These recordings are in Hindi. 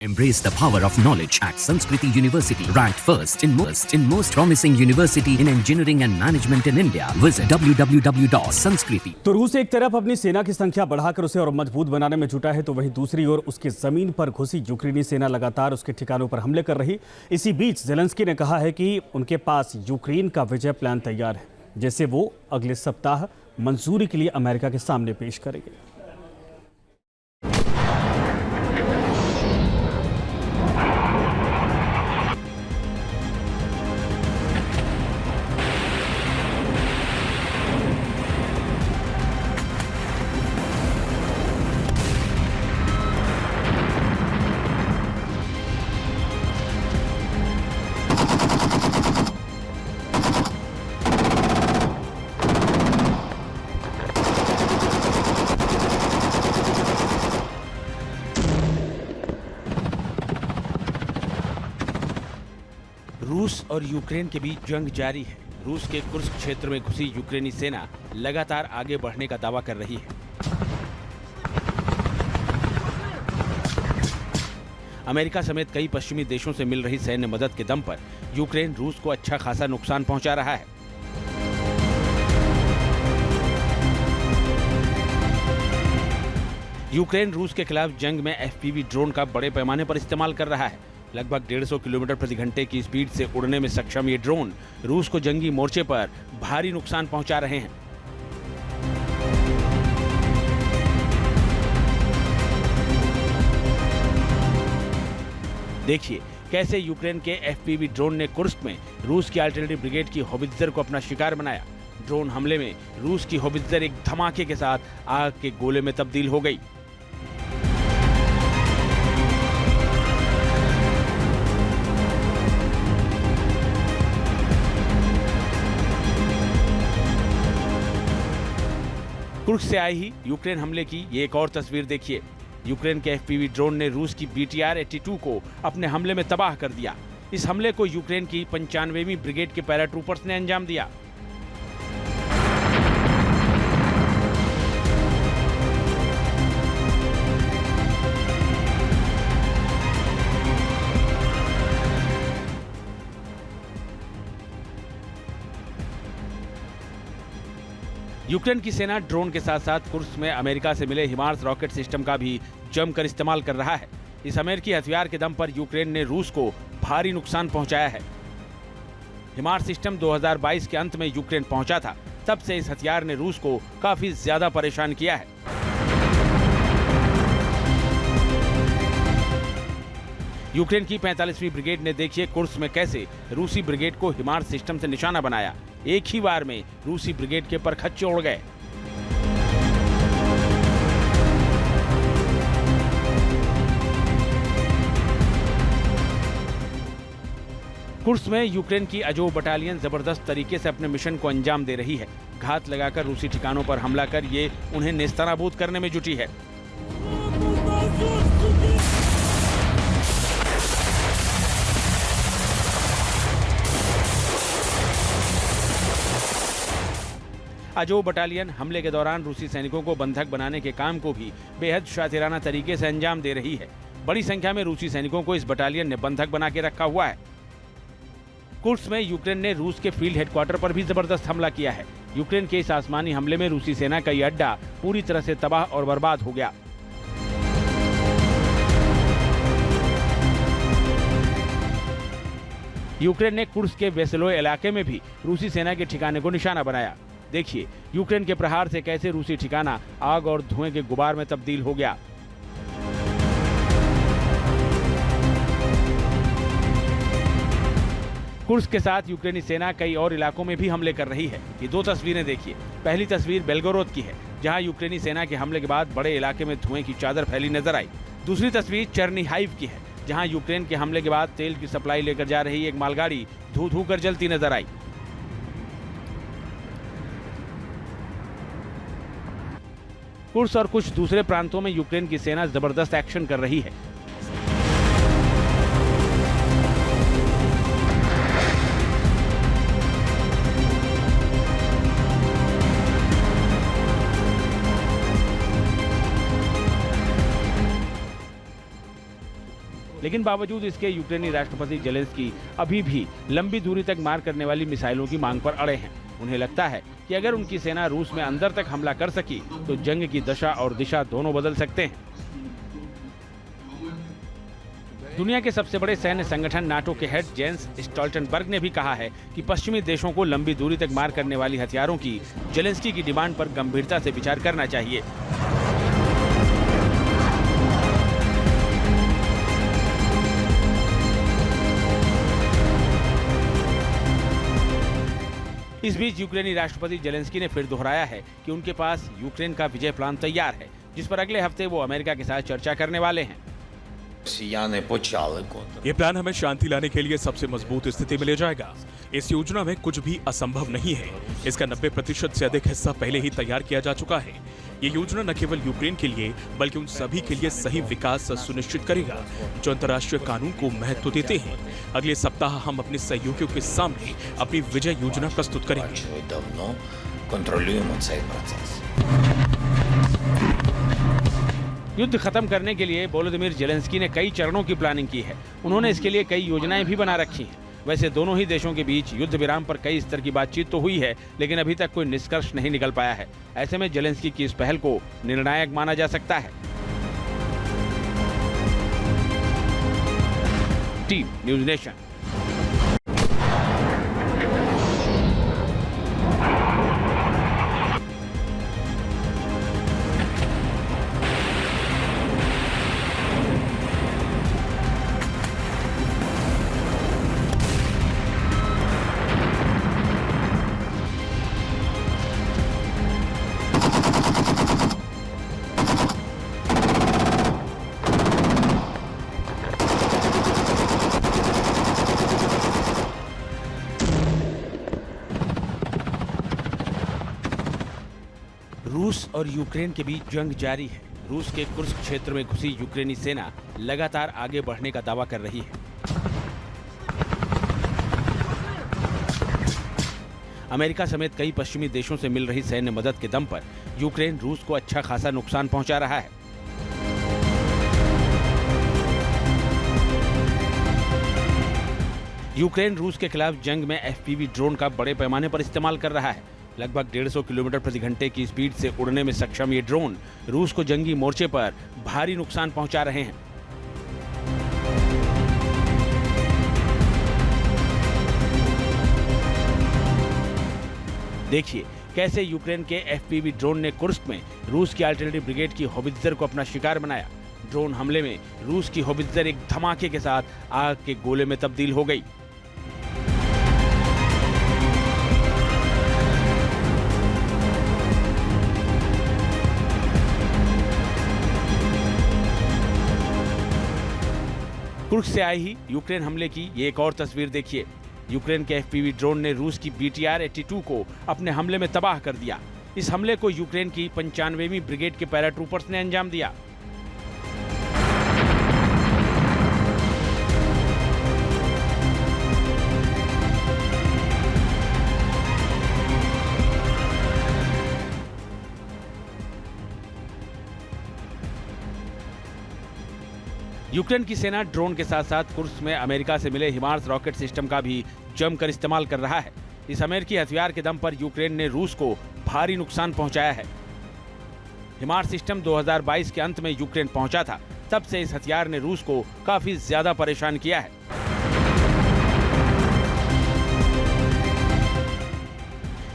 Embrace the power of knowledge at Sanskriti University, ranked first in most promising university in engineering and management in India. Visit www.sanskriti. तो रूस एक तरफ अपनी सेना की संख्या बढ़ाकर उसे और मजबूत बनाने में जुटा है, तो वहीं दूसरी ओर उसकी जमीन पर घुसी यूक्रेनी सेना लगातार उसके ठिकानों पर हमले कर रही। इसी बीच जेलेंस्की ने कहा है कि उनके पास यूक्रेन का विजय प्लान तैयार है, जिसे वो अगले सप्ताह मंजूरी के लिए अमेरिका के सामने पेश करेंगे। रूस और यूक्रेन के बीच जंग जारी है। रूस के कुर्स्क क्षेत्र में घुसी यूक्रेनी सेना लगातार आगे बढ़ने का दावा कर रही है। अमेरिका समेत कई पश्चिमी देशों से मिल रही सैन्य मदद के दम पर यूक्रेन रूस को अच्छा खासा नुकसान पहुंचा रहा है। यूक्रेन रूस के खिलाफ जंग में एफपीवी ड्रोन का बड़े पैमाने पर इस्तेमाल कर रहा है। लगभग 150 किलोमीटर प्रति घंटे की स्पीड से उड़ने में सक्षम ये ड्रोन रूस को जंगी मोर्चे पर भारी नुकसान पहुंचा रहे हैं। देखिए कैसे यूक्रेन के एफपीवी ड्रोन ने कुर्स्क में रूस की आर्टिलरी ब्रिगेड की होवित्जर को अपना शिकार बनाया। ड्रोन हमले में रूस की होवित्जर एक धमाके के साथ आग के गोले में तब्दील हो गई। कुर्स्क से आई ही यूक्रेन हमले की ये एक और तस्वीर देखिए। यूक्रेन के एफपीवी ड्रोन ने रूस की BTR-82 को अपने हमले में तबाह कर दिया। इस हमले को यूक्रेन की 95वीं ब्रिगेड के पैराट्रूपर्स ने अंजाम दिया। यूक्रेन की सेना ड्रोन के साथ साथ कुर्स्क में अमेरिका से मिले हिमार्स रॉकेट सिस्टम का भी जमकर इस्तेमाल कर रहा है। इस अमेरिकी हथियार के दम पर यूक्रेन ने रूस को भारी नुकसान पहुंचाया है। हिमार्स सिस्टम 2022 के अंत में यूक्रेन पहुंचा था। तब से इस हथियार ने रूस को काफी ज्यादा परेशान किया है। यूक्रेन की 45वीं ब्रिगेड ने देखिए कुर्स्क में कैसे रूसी ब्रिगेड को हिमार्स सिस्टम से निशाना बनाया। एक ही बार में रूसी ब्रिगेड के परखच्चे उड़ गए। कुर्स्क में यूक्रेन की अजोव बटालियन जबरदस्त तरीके से अपने मिशन को अंजाम दे रही है। घात लगाकर रूसी ठिकानों पर हमला कर ये उन्हें नेस्तनाबूद करने में जुटी है। अजोव बटालियन हमले के दौरान रूसी सैनिकों को बंधक बनाने के काम को भी बेहद शातिराना तरीके से अंजाम दे रही है। बड़ी संख्या में रूसी सैनिकों को इस बटालियन ने बंधक बना के रखा हुआ है। कुर्स्क में यूक्रेन ने रूस के फील्ड हेडक्वार्टर पर भी जबरदस्त हमला किया है। यूक्रेन के इस आसमानी हमले में रूसी सेना का यह अड्डा पूरी तरह से तबाह और बर्बाद हो गया। यूक्रेन ने कुर्स्क के वेसेलोय इलाके में भी रूसी सेना के ठिकाने को निशाना बनाया। देखिए यूक्रेन के प्रहार से कैसे रूसी ठिकाना आग और धुएं के गुबार में तब्दील हो गया। कुर्स्क के साथ यूक्रेनी सेना कई और इलाकों में भी हमले कर रही है। ये दो तस्वीरें देखिए। पहली तस्वीर बेलगोरोद की है, जहां यूक्रेनी सेना के हमले के बाद बड़े इलाके में धुएं की चादर फैली नजर आई। दूसरी तस्वीर चर्निहाइव की है, जहां यूक्रेन के हमले के बाद तेल की सप्लाई लेकर जा रही एक मालगाड़ी धू धू कर जलती नजर आई। कुर्स्क और कुछ दूसरे प्रांतों में यूक्रेन की सेना जबरदस्त एक्शन कर रही है। लेकिन बावजूद इसके यूक्रेनी राष्ट्रपति जेलेंस्की अभी भी लंबी दूरी तक मार करने वाली मिसाइलों की मांग पर अड़े हैं। उन्हें लगता है कि अगर उनकी सेना रूस में अंदर तक हमला कर सकी तो जंग की दशा और दिशा दोनों बदल सकते हैं। दुनिया के सबसे बड़े सैन्य संगठन नाटो के हेड जेंस स्टोल्टनबर्ग ने भी कहा है कि पश्चिमी देशों को लंबी दूरी तक मार करने वाली हथियारों की जेलेंस्की की डिमांड पर गंभीरता से विचार करना चाहिए। इस बीच यूक्रेनी राष्ट्रपति जेलेंस्की ने फिर दोहराया है कि उनके पास यूक्रेन का विजय प्लान तैयार है, जिस पर अगले हफ्ते वो अमेरिका के साथ चर्चा करने वाले हैं। ये प्लान हमें शांति लाने के लिए सबसे मजबूत स्थिति में ले जाएगा। इस योजना में कुछ भी असंभव नहीं है। इसका 90% से अधिक हिस्सा पहले ही तैयार किया जा चुका है। ये योजना न केवल यूक्रेन के लिए बल्कि उन सभी के लिए सही विकास सुनिश्चित करेगा जो अंतर्राष्ट्रीय कानून को महत्व देते हैं। अगले सप्ताह हम अपने सहयोगियों के सामने अपनी विजय योजना प्रस्तुत करेंगे। युद्ध खत्म करने के लिए वोलोदिमीर जेलेंस्की ने कई चरणों की प्लानिंग की है। उन्होंने इसके लिए कई योजनाएं भी बना रखी हैं। वैसे दोनों ही देशों के बीच युद्ध विराम पर कई स्तर की बातचीत तो हुई है, लेकिन अभी तक कोई निष्कर्ष नहीं निकल पाया है। ऐसे में जेलेंस्की की इस पहल को निर्णायक माना जा सकता है। Team news nation. रूस और यूक्रेन के बीच जंग जारी है। रूस के कुर्स्क क्षेत्र में घुसी यूक्रेनी सेना लगातार आगे बढ़ने का दावा कर रही है। अमेरिका समेत कई पश्चिमी देशों से मिल रही सैन्य मदद के दम पर यूक्रेन रूस को अच्छा खासा नुकसान पहुंचा रहा है। यूक्रेन रूस के खिलाफ जंग में एफपीवी ड्रोन का बड़े पैमाने पर इस्तेमाल कर रहा है। लगभग 150 किलोमीटर प्रति घंटे की स्पीड से उड़ने में सक्षम ये ड्रोन रूस को जंगी मोर्चे पर भारी नुकसान पहुंचा रहे हैं। देखिए कैसे यूक्रेन के एफपीवी ड्रोन ने कुर्स्क में रूस की आर्टिलरी ब्रिगेड की होवित्जर को अपना शिकार बनाया। ड्रोन हमले में रूस की होवित्जर एक धमाके के साथ आग के गोले में तब्दील हो गई। कुर्स्क से आई ही यूक्रेन हमले की ये एक और तस्वीर देखिए। यूक्रेन के एफपीवी ड्रोन ने रूस की BTR-82 को अपने हमले में तबाह कर दिया। इस हमले को यूक्रेन की 95वीं ब्रिगेड के पैराट्रूपर्स ने अंजाम दिया। यूक्रेन की सेना ड्रोन के साथ साथ कुर्स्क में अमेरिका से मिले हिमार्स रॉकेट सिस्टम का भी जमकर इस्तेमाल कर रहा है। इस अमेरिकी हथियार के दम पर यूक्रेन ने रूस को भारी नुकसान पहुंचाया है। हिमार्स सिस्टम 2022 के अंत में यूक्रेन पहुंचा था। तब से इस हथियार ने रूस को काफी ज्यादा परेशान किया है।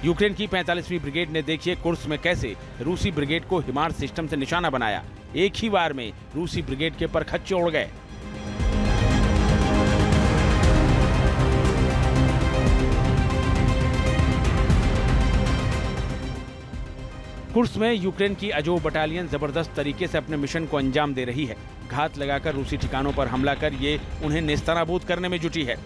यूक्रेन की 45वीं ब्रिगेड ने देखिए कुर्स्क में कैसे रूसी ब्रिगेड को हिमार्स सिस्टम से निशाना बनाया। एक ही बार में रूसी ब्रिगेड के परखच्चे उड़ गए। कुर्स्क में यूक्रेन की अजोव बटालियन जबरदस्त तरीके से अपने मिशन को अंजाम दे रही है। घात लगाकर रूसी ठिकानों पर हमला कर ये उन्हें नेस्तनाबूद करने में जुटी है।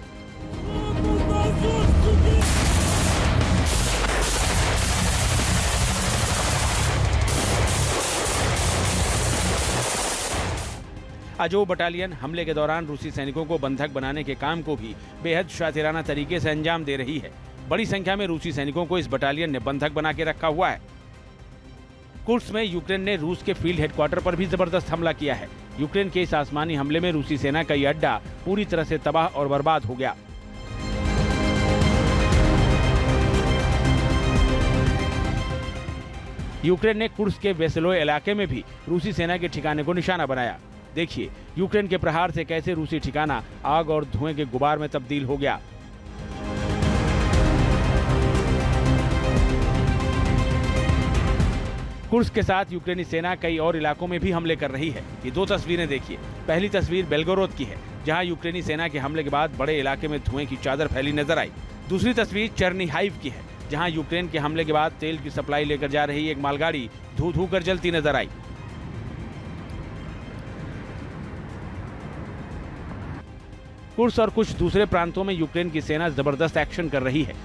अजोव बटालियन हमले के दौरान रूसी सैनिकों को बंधक बनाने के काम को भी बेहद शातिराना तरीके से अंजाम दे रही है। बड़ी संख्या में रूसी सैनिकों को इस बटालियन ने बंधक बना के रखा हुआ है। कुर्स्क में यूक्रेन ने रूस के फील्ड हेडक्वार्टर पर भी जबरदस्त हमला किया है। यूक्रेन के इस आसमानी हमले में रूसी सेना का ये अड्डा पूरी तरह से तबाह और बर्बाद हो गया। यूक्रेन ने कुर्स्क के वेसेलोय इलाके में भी रूसी सेना के ठिकाने को निशाना बनाया। देखिए यूक्रेन के प्रहार से कैसे रूसी ठिकाना आग और धुएं के गुबार में तब्दील हो गया। कुर्स्क के साथ यूक्रेनी सेना कई और इलाकों में भी हमले कर रही है। ये दो तस्वीरें देखिए। पहली तस्वीर बेलगोरोद की है, जहां यूक्रेनी सेना के हमले के बाद बड़े इलाके में धुएं की चादर फैली नजर आई। दूसरी तस्वीर चेर्निहाइव की है, जहां यूक्रेन के हमले के बाद तेल की सप्लाई लेकर जा रही एक मालगाड़ी धू धू कर जलती नजर आई। कुर्स्क और कुछ दूसरे प्रांतों में यूक्रेन की सेना जबरदस्त एक्शन कर रही है।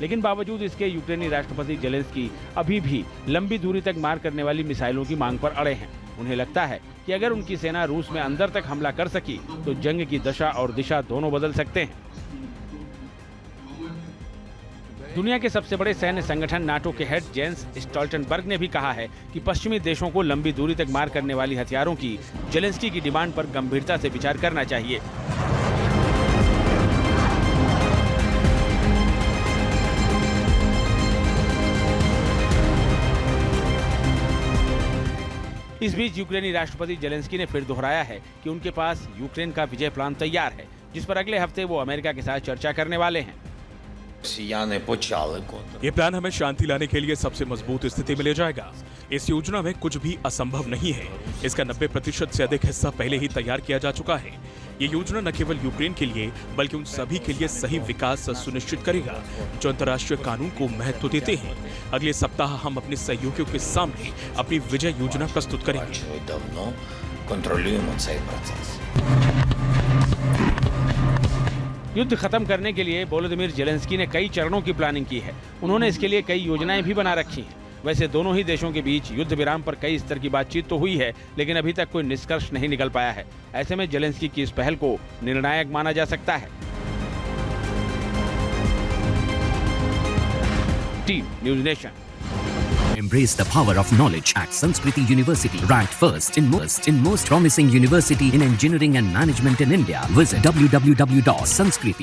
लेकिन बावजूद इसके यूक्रेनी राष्ट्रपति जेलेंस्की अभी भी लंबी दूरी तक मार करने वाली मिसाइलों की मांग पर अड़े हैं। उन्हें लगता है कि अगर उनकी सेना रूस में अंदर तक हमला कर सकी तो जंग की दशा और दिशा दोनों बदल सकते हैं। दुनिया के सबसे बड़े सैन्य संगठन नाटो के हेड जेंस स्टोल्टनबर्ग ने भी कहा है कि पश्चिमी देशों को लंबी दूरी तक मार करने वाली हथियारों की जेलेंस्की की डिमांड पर गंभीरता से विचार करना चाहिए। इस बीच यूक्रेनी राष्ट्रपति जेलेंस्की ने फिर दोहराया है कि उनके पास यूक्रेन का विजय प्लान तैयार है, जिस पर अगले हफ्ते वो अमेरिका के साथ चर्चा करने वाले हैं। ये प्लान हमें शांति लाने के लिए सबसे मजबूत स्थिति में ले जाएगा। इस योजना में कुछ भी असंभव नहीं है। इसका 90% से अधिक हिस्सा पहले ही तैयार किया जा चुका है। ये योजना न केवल यूक्रेन के लिए बल्कि उन सभी के लिए सही विकास सुनिश्चित करेगा जो अंतर्राष्ट्रीय कानून को महत्व देते हैं। अगले सप्ताह हम अपने सहयोगियों के सामने अपनी विजय योजना प्रस्तुत करेंगे। युद्ध खत्म करने के लिए वोलोदिमीर जेलेंस्की ने कई चरणों की प्लानिंग की है। उन्होंने इसके लिए कई योजनाएं भी बना रखी हैं। वैसे दोनों ही देशों के बीच युद्ध विराम पर कई स्तर की बातचीत तो हुई है, लेकिन अभी तक कोई निष्कर्ष नहीं निकल पाया है। ऐसे में जेलेंस्की की इस पहल को निर्णायक माना जा सकता है। Team news nation. Embrace the power of knowledge at Sanskriti University, ranked first in most promising university in engineering and management in India. Visit www.sanskriti